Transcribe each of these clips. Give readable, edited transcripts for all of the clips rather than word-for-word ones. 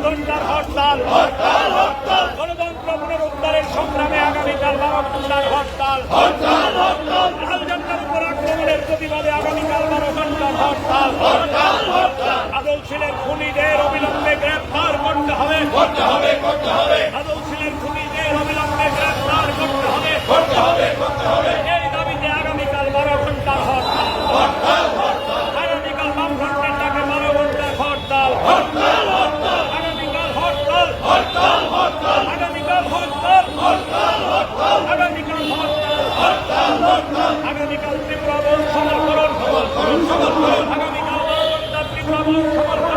ঘন্টার হরতাল, গণতন্ত্র পুনরুদ্ধারের সংগ্রামে আগামীকাল 12 ঘন্টার হরতাল, লাল ঝান্ডার উপর আক্রমণের প্রতিবাদে আগামীকাল 12 ঘন্টার হরতাল। আদল ছিলেন খুনিদের অবিলম্বে গ্রেফতার করতে হবে, আদল ছিলেন খুনিদের অবিলম্বে গ্রেফতার করতে হবে। এই দাবিতে আগামীকাল 12 ঘন্টার হরতাল, আগামীকাল বামফ্রন্টের ডাকে 12 ঘন্টার হরতাল, আগামীকাল হরতাল, আগামীকাল হরতাল, আগামীকাল ত্রিপুরা বন সমর্পণ, আগামীকাল 12 ঘন্টা ত্রিপুরা বন সমর্পণ, আগামীকাল 12 ঘন্টা ত্রিপুরা বন সমর্পণ,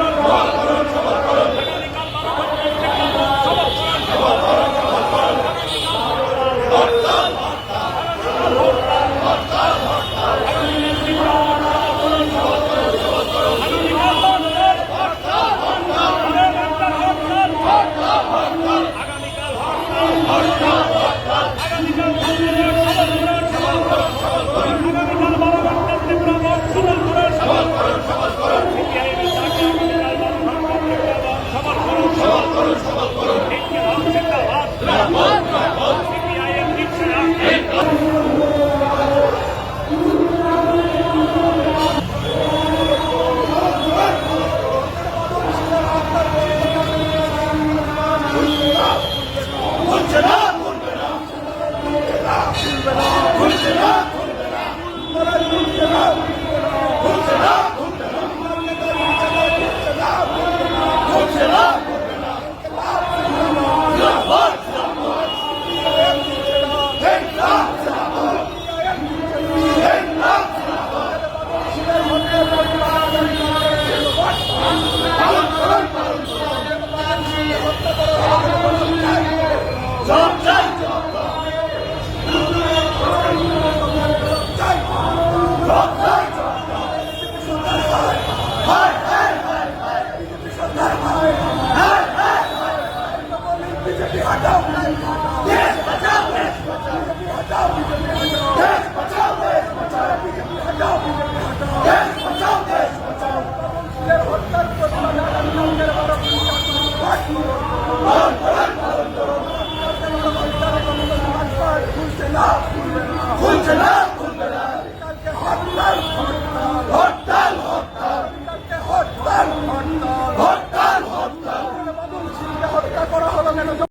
Hi!